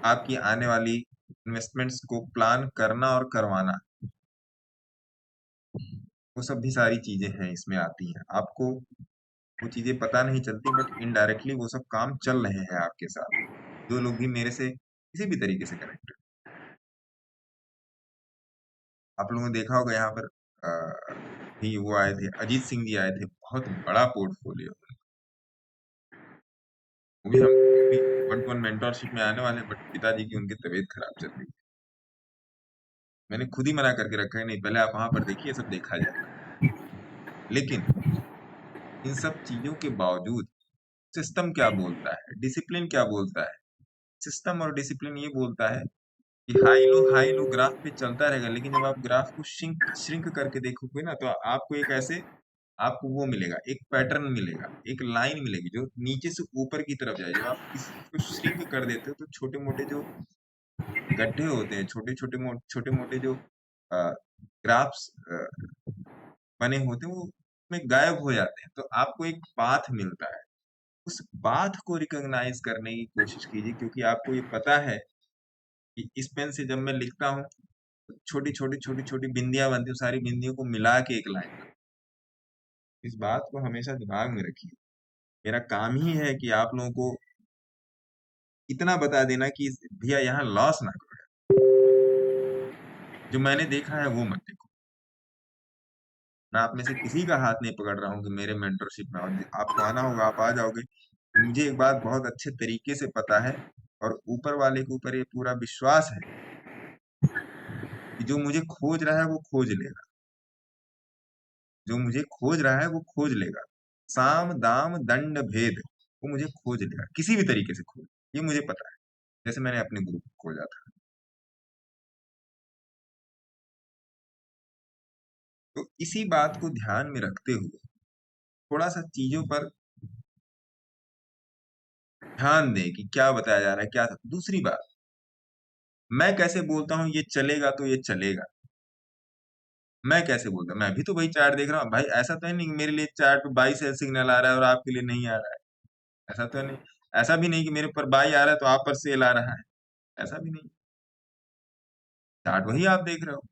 आपकी आने वाली इन्वेस्टमेंट्स को प्लान करना और करवाना, वो सब भी सारी चीजें हैं इसमें आती हैं। आपको वो चीजें पता नहीं चलती, बट इनडायरेक्टली वो सब काम चल रहे हैं आपके साथ, जो लोग भी मेरे से किसी भी तरीके से कनेक्टेड। आप लोगों ने देखा होगा यहाँ पर भी वो आए थे, अजीत सिंह जी आए थे, बहुत बड़ा पोर्टफोलियो, वो भी हम भी 1-to-1 मेंटरशिप में आने वाले हैं, बट पिताजी की उनकी तबीयत खराब चल रही है। मैंने खुद ही मना करके रखा है, नहीं पहले आप वहां पर देखिए, सब देखा जाएगा। लेकिन इन सब चीजों के बावजूद सिस्टम क्या बोलता है, डिसिप्लिन क्या बोलता है? सिस्टम और डिसिप्लिन ये बोलता है कि हाई लो ग्राफ पे चलता रहेगा, लेकिन जब आप ग्राफ को श्रिंक करके देखोगे ना, तो आपको एक ऐसे आपको वो मिलेगा, एक पैटर्न मिलेगा, एक लाइन मिलेगी जो नीचे से ऊपर की तरफ जाए। जब आप किसी को श्रिंक कर देते हो तो छोटे मोटे जो गड्ढे होते हैं, छोटे मोटे जो ग्राफ्स बने होते हैं, वो में गायब हो जाते हैं, तो आपको एक पाथ मिलता है। उस पाथ को रिकॉग्नाइज करने की कोशिश कीजिए, क्योंकि आपको ये पता है कि इस पेन से जब मैं लिखता हूँ तो छोटी छोटी बिंदियां बनती हैं, सारी बिंदियों को मिला के एक लाइन। इस बात को हमेशा दिमाग में रखिए। मेरा काम ही है कि आप लोगों को इतना बता देना कि भैया यहाँ लॉस ना करो, जो मैंने देखा है वो मत देखो। मैं आप में से किसी का हाथ नहीं पकड़ रहा हूँ कि मेरे मेंटरशिप में आपको आना होगा, आप आ जाओगे। मुझे एक बात बहुत अच्छे तरीके से पता है और ऊपर वाले के ऊपर ये पूरा विश्वास है कि जो मुझे खोज रहा है वो खोज लेगा, जो मुझे खोज रहा है वो खोज लेगा। साम दाम दंड भेद वो मुझे खोज लेगा, किसी भी तरीके से खोज, ये मुझे पता है, जैसे मैंने अपने गुरु को खोजा था। तो इसी बात को ध्यान में रखते हुए थोड़ा सा चीजों पर ध्यान दें कि क्या बताया जा रहा है, क्या। दूसरी बात, मैं कैसे बोलता हूं ये चलेगा तो ये चलेगा, मैं कैसे बोलता हूं, मैं भी तो वही चार्ट देख रहा हूँ भाई। ऐसा तो है नहीं कि मेरे लिए चार्ट पे 22 सिग्नल आ रहा है और आपके लिए नहीं आ रहा है, ऐसा तो नहीं। ऐसा भी नहीं कि मेरे पर बाई आ रहा है तो आप पर सेल आ रहा है, ऐसा भी नहीं। चार्ट वही आप देख रहे हो,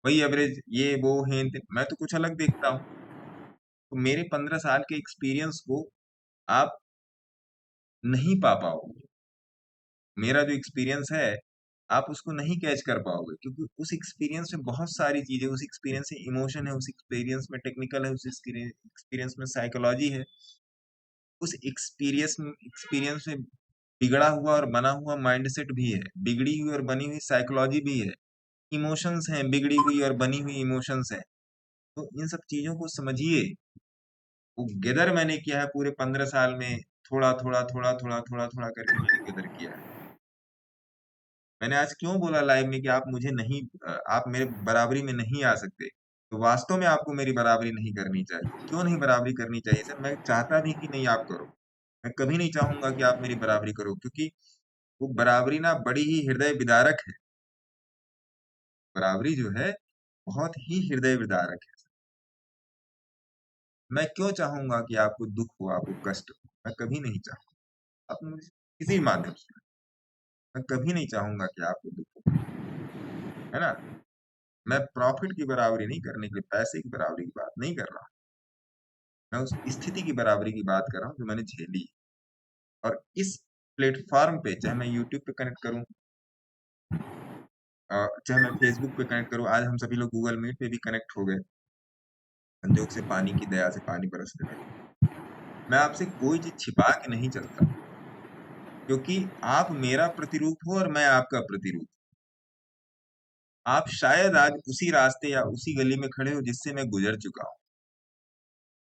वही एवरेज, ये वो है, मैं तो कुछ अलग देखता हूँ। तो मेरे 15 साल के एक्सपीरियंस को आप नहीं पा पाओगे, मेरा जो एक्सपीरियंस है आप उसको नहीं कैच कर पाओगे, क्योंकि उस एक्सपीरियंस में बहुत सारी चीजें, उस एक्सपीरियंस में इमोशन है, उस एक्सपीरियंस में टेक्निकल है, उस एक्सपीरियंस में साइकोलॉजी है, उस एक्सपीरियंस में बिगड़ा हुआ और बना हुआ माइंडसेट भी है, बिगड़ी हुई और बनी हुई साइकोलॉजी भी है, इमोशंस हैं, बिगड़ी हुई और बनी हुई इमोशंस हैं। तो इन सब चीजों को समझिए। वो गदर मैंने किया है पूरे 15 साल में, थोड़ा थोड़ा थोड़ा थोड़ा थोड़ा थोड़ा करके मैंने गदर किया है। मैंने आज क्यों बोला लाइव में कि आप मुझे नहीं, आप मेरे बराबरी में नहीं आ सकते, तो वास्तव में आपको मेरी बराबरी नहीं करनी चाहिए। क्यों नहीं बराबरी करनी चाहिए सर? मैं चाहता भी कि नहीं आप करो, मैं कभी नहीं चाहूंगा कि आप मेरी बराबरी करो, क्योंकि वो बराबरी ना बड़ी ही हृदय विदारक है। बराबरी जो है बहुत ही हृदय विदारक है। मैं क्यों चाहूंगा कि आपको दुख हो, आपको कष्ट हो? मैं कभी नहीं चाहूंगा, आप मुझे किसी भी माध्यम से, मैं कभी नहीं चाहूंगा कि आपको दुख हो, है ना। मैं प्रॉफिट की बराबरी नहीं करने के लिए, पैसे की बराबरी की बात नहीं कर रहा, मैं उस स्थिति की बराबरी की बात कर रहा हूँ जो मैंने झेली। और इस प्लेटफॉर्म पे, चाहे मैं यूट्यूब पे कनेक्ट करूं, चाहे मैं फेसबुक पे कनेक्ट करूं, आज हम सभी लोग गूगल मीट पे भी कनेक्ट हो गए, संजोग से पानी की दया से पानी बरसने लगे। मैं आपसे कोई चीज छिपा के नहीं चलता, क्योंकि आप मेरा प्रतिरूप हो और मैं आपका प्रतिरूप। आप शायद आज उसी रास्ते या उसी गली में खड़े हो जिससे मैं गुजर चुका हूं।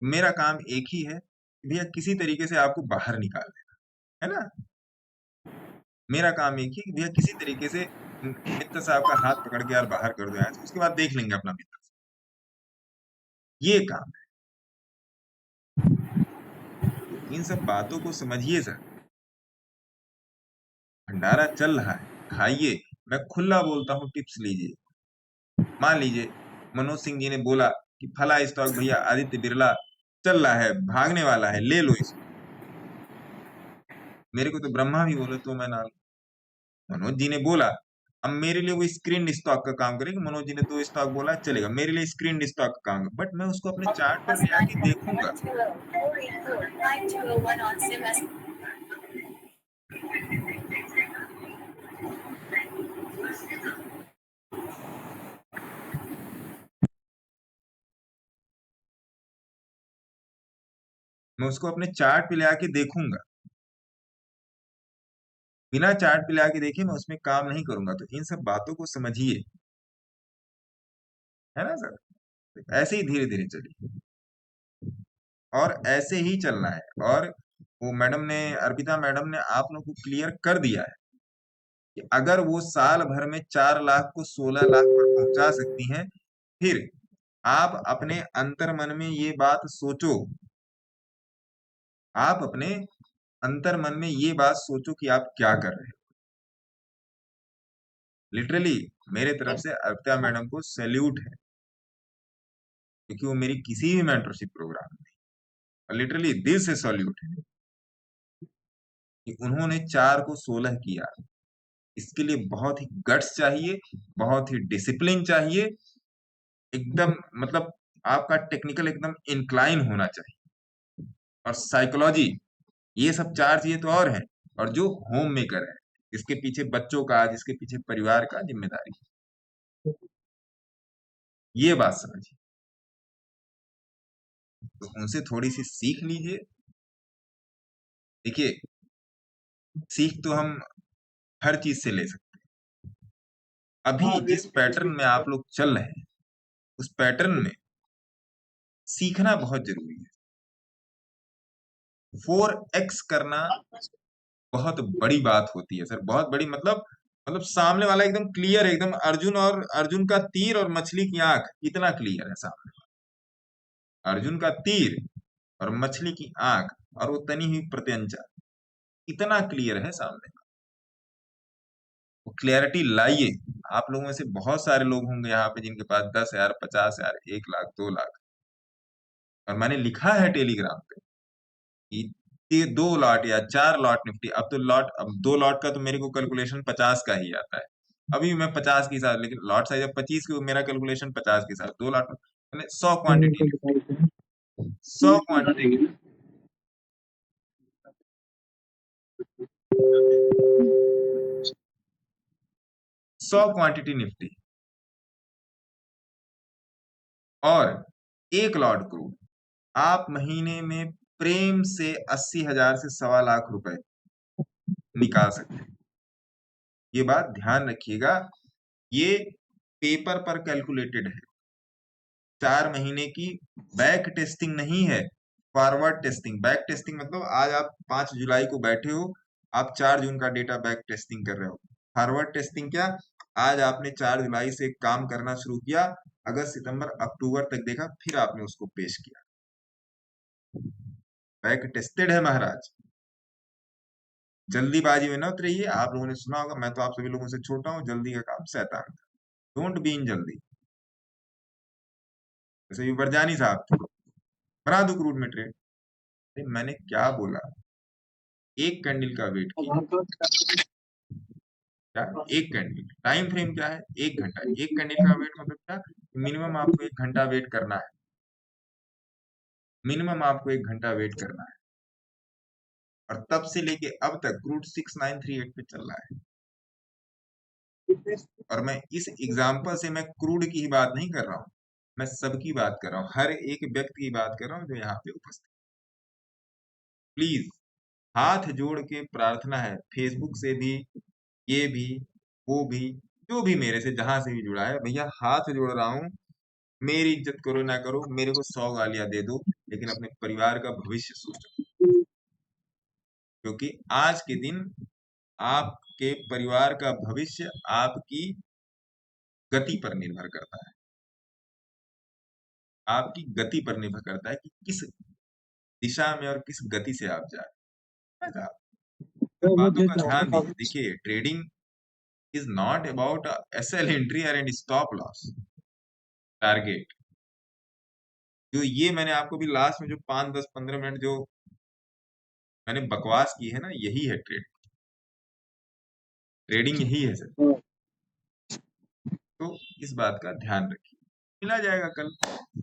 मेरा काम एक ही है, भैया किसी तरीके से आपको बाहर निकाल देना, है ना। मेरा काम एक ही, भैया किसी तरीके से मित्र साहब का हाथ पकड़ के यार बाहर कर दो यहाँ से, उसके बाद देख लेंगे अपना मित्र। ये काम है। तो इन सब बातों को समझिए सर। भंडारा चल रहा है, खाइए। मैं खुला बोलता हूँ, टिप्स लीजिए। मान लीजिए मनोज सिंह जी ने बोला कि फला स्टॉक भैया आदित्य बिरला चल रहा है, भागने वाला है, ले लो इसको। मेरे को तो ब्रह्मा भी बोले तो मैं ना लूं। मनोज जी ने बोला, अब मेरे लिए वो स्क्रीन स्टॉक का काम करेगा। मनोज जी ने 2 स्टॉक बोला, चलेगा, मेरे लिए स्क्रीन स्टॉक का काम, बट मैं उसको अपने चार्ट पर ले आके देखूंगा। मैं उसको अपने चार्ट पे ले आके देखूंगा, बिना चार्ट पे ले आके देखे मैं उसमें काम नहीं करूंगा। तो इन सब बातों को समझिए, है ना सर। ऐसे ही धीरे धीरे चलिए और ऐसे ही चलना है। और वो मैडम ने, अर्पिता मैडम ने आप लोग को क्लियर कर दिया है कि अगर वो साल भर में 4 लाख को 16 लाख पर पहुंचा सकती हैं, फिर आप अपने अंतर मन में ये बात सोचो, आप अपने अंतर मन में ये बात सोचो कि आप क्या कर रहे हो। लिटरली मेरे तरफ से अर्पिता मैडम को सैल्यूट है, क्योंकि वो मेरी किसी भी मेंटरशिप प्रोग्राम में, और लिटरली दिल से सैल्यूट है कि उन्होंने 4 को 16 किया। इसके लिए बहुत ही गट्स चाहिए, बहुत ही डिसिप्लिन चाहिए, एकदम मतलब आपका टेक्निकल एकदम इंक्लाइन होना चाहिए, और साइकोलॉजी, ये सब 4 चीजें तो और हैं। और जो होम मेकर है, इसके पीछे बच्चों का, जिसके पीछे परिवार का जिम्मेदारी है, ये बात समझिए। तो उनसे थोड़ी सी सीख लीजिए। देखिए सीख तो हम हर चीज से ले सकते हैं। अभी जिस पैटर्न में आप लोग चल रहे हैं उस पैटर्न में सीखना बहुत जरूरी है। 4x करना बहुत बड़ी बात होती है सर, बहुत बड़ी। मतलब सामने वाला एकदम क्लियर, एकदम अर्जुन का तीर और मछली की आंख इतना क्लियर है सामने वाला। अर्जुन का तीर और मछली की आंख और वो तनी हुई प्रत्यंचा इतना क्लियर है सामने। वो क्लियरिटी लाइए। आप लोगों में से बहुत सारे लोग होंगे यहाँ पे जिनके पास 10,000, 50,000, 1 लाख, 2 लाख, और मैंने लिखा है टेलीग्राम पे कि ये 2 लॉट या 4 लॉट निफ्टी। अब 2 लॉट का तो मेरे को कैलकुलेशन 50 का ही आता है। अभी मैं 50 के साथ, लेकिन लॉट साइज अब 25 की, मेरा कैलकुलेशन 50 के साथ 2 लॉट मैंने 100 क्वांटिटी 100 क्वांटिटी 100 क्वांटिटी निफ्टी और 1 लॉट क्रूड आप महीने में प्रेम से 80,000 से 1.25 लाख रुपए निकाल सकते हैं। ये बात ध्यान रखिएगा, ये पेपर पर कैलकुलेटेड है। 4 महीने की बैक टेस्टिंग नहीं है, फॉरवर्ड टेस्टिंग। बैक टेस्टिंग मतलब आज आप 5 जुलाई को बैठे हो, आप 4 जून का डेटा बैक टेस्टिंग कर रहे हो। फॉरवर्ड टेस्टिंग क्या, आज आपने 4 जुलाई से काम करना शुरू किया, अगस्त, सितंबर, अक्टूबर तक देखा, फिर आपने उसको पेश किया। बैक टेस्टेड है महाराज। जल्दीबाजी में न उतरिए। आप लोगों ने सुना होगा, मैं तो आप सभी लोगों से छोटा हूं, जल्दी का काम शैतान का। डोंट बी इन जल्दी। जैसे ये बरजानी साहब थे, बना दो क्रूड में ट्रेड। मैंने क्या बोला, एक कैंडल का वेट कीजिए। क्या एक कैंडल, टाइम फ्रेम क्या है, 1 घंटा। एक कैंडल का वेट मतलब क्या, मिनिमम आपको 1 घंटा वेट करना है। मिनिमम आपको 1 घंटा वेट करना है। और तब से लेके अब तक क्रूड 6938 पे चल रहा है। और मैं इस एग्जाम्पल से मैं क्रूड की ही बात नहीं कर रहा हूं, मैं सबकी बात कर रहा हूं, हर एक व्यक्ति की बात कर रहा हूं जो यहाँ पे उपस्थित। प्लीज हाथ जोड़ के प्रार्थना है, फेसबुक से भी, ये भी, वो भी, जो भी मेरे से जहां से भी जुड़ा है, भैया हाथ जोड़ रहा हूं, मेरी इज्जत करो ना करो, मेरे को 100 गालियां दे दो, लेकिन अपने परिवार का भविष्य सोचो। क्योंकि आज के दिन आपके परिवार का भविष्य आपकी गति पर निर्भर करता है। आपकी गति पर निर्भर करता है कि किस दिशा में और किस गति से आप जा रहे हैं। बातों का ध्यान दीजिए। देखिए, trading is not about SL entry and stop loss target. जो ये मैंने आपको भी लास्ट में जो 5, 10, 15 मिनट जो मैंने बकवास की है ना, यही है ट्रेडिंग यही है सर। तो इस बात का ध्यान रखिए। मिला जाएगा कल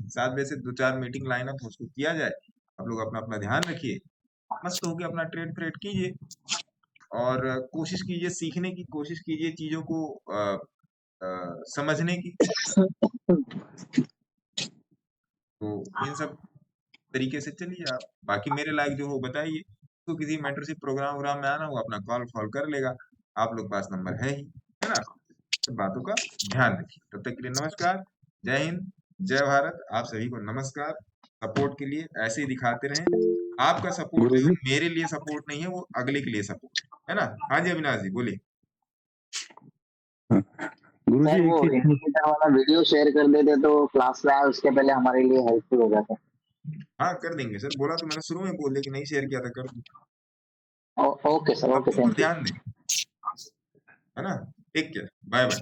7 बजे से 2-4 मीटिंग लाइन अप उसको किया जाए। आप लोग अपना अपना ध्यान रखिए, मस्त होके अपना ट्रेड कीजिए और कोशिश कीजिए, सीखने की कोशिश कीजिए, चीजों को समझने की। तो इन सब तरीके से चलिए आप। बाकी मेरे लायक जो हो बताइए। तो किसी मेंटरशिप प्रोग्राम में आना होगा, अपना कॉल फॉल कर लेगा, आप लोग पास नंबर है ही, है ना। तो बातों का ध्यान रखिए। तब तक के लिए नमस्कार, जय हिंद, जय भारत। आप सभी को नमस्कार। सपोर्ट के लिए ऐसे ही दिखाते रहें। आपका सपोर्ट जो मेरे लिए सपोर्ट नहीं है, वो अगले के लिए सपोर्ट है ना। हाँ जी अविनाश जी बोलिए। सर वो इंडिकेटर वाला वीडियो शेयर कर देते तो क्लास में आए उसके पहले हमारे लिए हेल्पफुल हो जाता। हाँ कर देंगे सर, बोला तो मैंने शुरू में बोल दिया कि नहीं शेयर किया था, कर दूं। Okay sir, okay, thank you. ध्यान दें, है ना। Take care, bye bye.